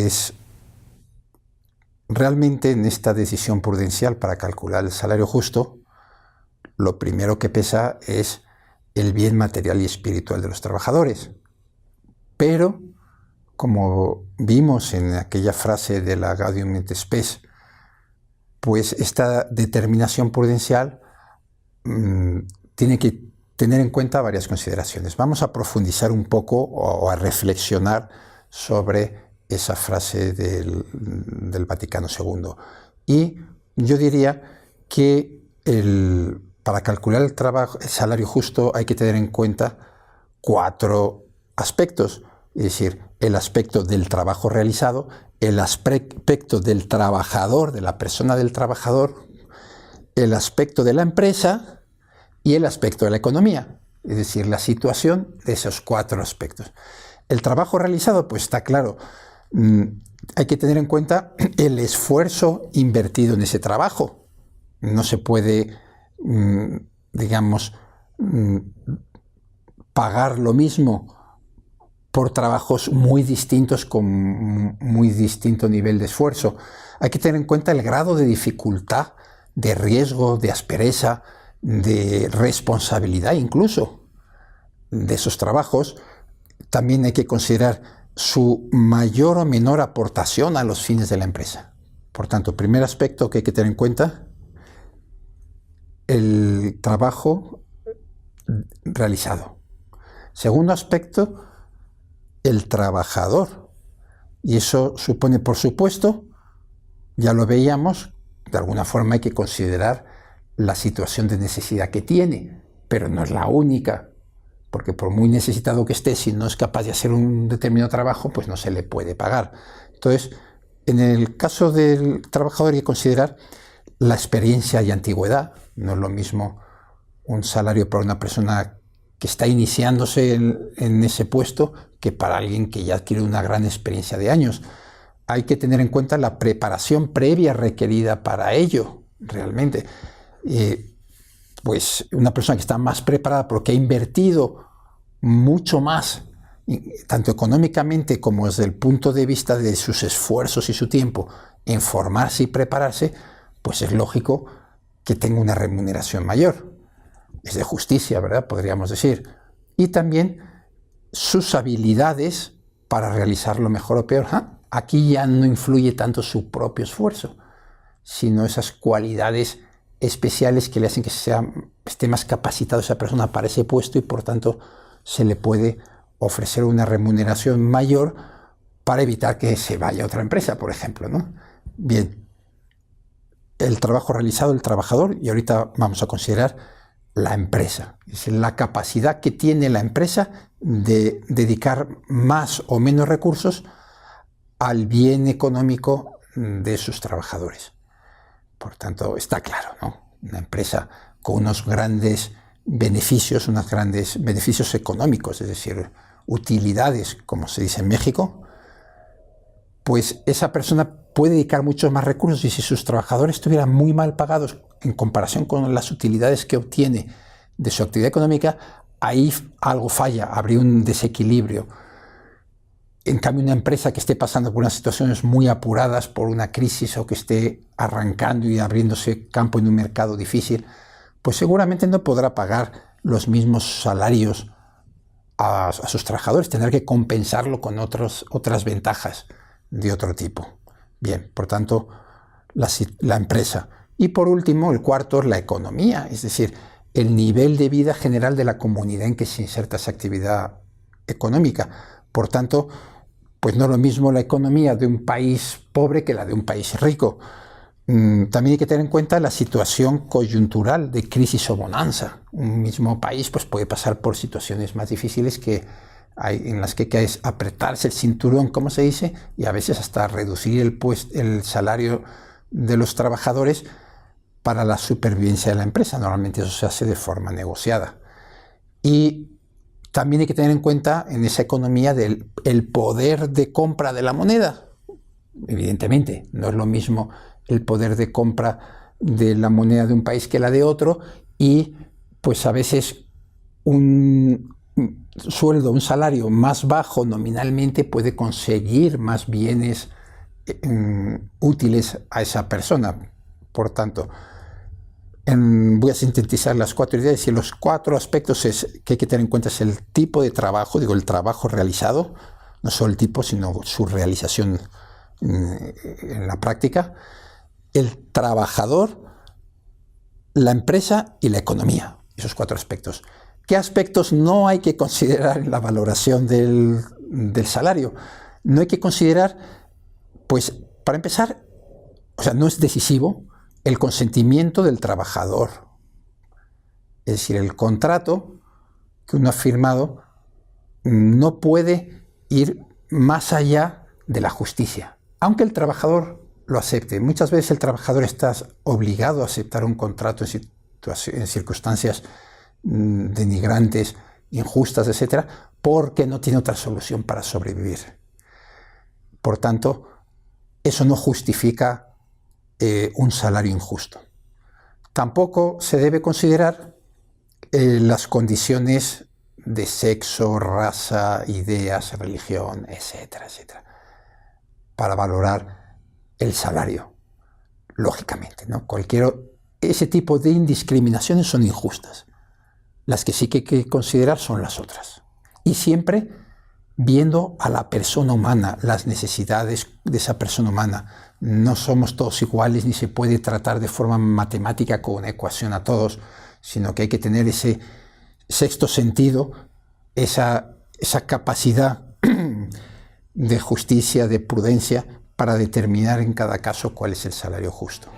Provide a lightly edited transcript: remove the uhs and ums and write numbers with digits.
Pues realmente en esta decisión prudencial para calcular el salario justo, lo primero que pesa es el bien material y espiritual de los trabajadores. Pero, como vimos en aquella frase de la Gaudium et Spes, pues esta determinación prudencial tiene que tener en cuenta varias consideraciones. Vamos a profundizar un poco o a reflexionar sobre esa frase del Vaticano II. Y yo diría que para calcular el salario justo hay que tener en cuenta 4 aspectos, es decir, el aspecto del trabajo realizado, el aspecto del trabajador, de la persona del trabajador, el aspecto de la empresa y el aspecto de la economía, es decir, la situación de esos 4 aspectos. El trabajo realizado, pues está claro, hay que tener en cuenta el esfuerzo invertido en ese trabajo. No se puede, digamos, pagar lo mismo por trabajos muy distintos con muy distinto nivel de esfuerzo. Hay que tener en cuenta el grado de dificultad, de riesgo, de aspereza, de responsabilidad incluso de esos trabajos. También hay que considerar su mayor o menor aportación a los fines de la empresa. Por tanto, primer aspecto que hay que tener en cuenta, el trabajo realizado. Segundo aspecto, el trabajador. Y eso supone, por supuesto, ya lo veíamos, de alguna forma hay que considerar la situación de necesidad que tiene, pero no es la única, porque por muy necesitado que esté, si no es capaz de hacer un determinado trabajo, pues no se le puede pagar. Entonces, en el caso del trabajador hay que considerar la experiencia y antigüedad. No es lo mismo un salario para una persona que está iniciándose en ese puesto que para alguien que ya adquiere una gran experiencia de años. Hay que tener en cuenta la preparación previa requerida para ello, realmente. Pues una persona que está más preparada porque ha invertido mucho más, tanto económicamente como desde el punto de vista de sus esfuerzos y su tiempo, en formarse y prepararse, pues es lógico que tenga una remuneración mayor. Es de justicia, ¿verdad? Podríamos decir. Y también sus habilidades para realizarlo mejor o peor. Aquí ya no influye tanto su propio esfuerzo, sino esas cualidades especiales que le hacen que esté más capacitado esa persona para ese puesto y por tanto se le puede ofrecer una remuneración mayor para evitar que se vaya a otra empresa, por ejemplo, ¿no? Bien, el trabajo realizado del trabajador, y ahorita vamos a considerar la empresa, es decir, la capacidad que tiene la empresa de dedicar más o menos recursos al bien económico de sus trabajadores. Por tanto, está claro, ¿no? Una empresa con unos grandes beneficios, económicos, es decir, utilidades, como se dice en México, pues esa persona puede dedicar muchos más recursos y si sus trabajadores estuvieran muy mal pagados en comparación con las utilidades que obtiene de su actividad económica, ahí algo falla, habría un desequilibrio. En cambio, una empresa que esté pasando por unas situaciones muy apuradas por una crisis o que esté arrancando y abriéndose campo en un mercado difícil, pues seguramente no podrá pagar los mismos salarios a sus trabajadores, tendrá que compensarlo con otras ventajas de otro tipo. Bien, por tanto, la empresa. Y por último, el cuarto es la economía, es decir, el nivel de vida general de la comunidad en que se inserta esa actividad económica. Por tanto, pues no es lo mismo la economía de un país pobre que la de un país rico. También hay que tener en cuenta la situación coyuntural de crisis o bonanza. Un mismo país pues, puede pasar por situaciones más difíciles en las que hay que apretarse el cinturón, como se dice, y a veces hasta reducir el salario de los trabajadores para la supervivencia de la empresa. Normalmente eso se hace de forma negociada. Y también hay que tener en cuenta en esa economía el poder de compra de la moneda. Evidentemente, no es lo mismo el poder de compra de la moneda de un país que la de otro y pues a veces un sueldo, un salario más bajo nominalmente puede conseguir más bienes útiles a esa persona. Por tanto, voy a sintetizar las 4 ideas y los 4 aspectos que hay que tener en cuenta es el tipo de trabajo, digo el trabajo realizado, no solo el tipo, sino su realización en la práctica, el trabajador, la empresa y la economía, esos 4 aspectos. ¿Qué aspectos no hay que considerar en la valoración del salario? No hay que considerar, pues, para empezar, o sea, no es decisivo el consentimiento del trabajador. Es decir, el contrato que uno ha firmado no puede ir más allá de la justicia, aunque el trabajador lo acepte. Muchas veces el trabajador está obligado a aceptar un contrato en circunstancias denigrantes, injustas, etc., porque no tiene otra solución para sobrevivir. Por tanto, eso no justifica un salario injusto. Tampoco se debe considerar las condiciones de sexo, raza, ideas, religión, etcétera, etcétera, para valorar el salario, lógicamente, ¿no? Ese tipo de indiscriminaciones son injustas. Las que sí que hay que considerar son las otras. Y siempre viendo a la persona humana, las necesidades de esa persona humana. No somos todos iguales, ni se puede tratar de forma matemática con una ecuación a todos, sino que hay que tener ese sexto sentido, esa capacidad de justicia, de prudencia, para determinar en cada caso cuál es el salario justo.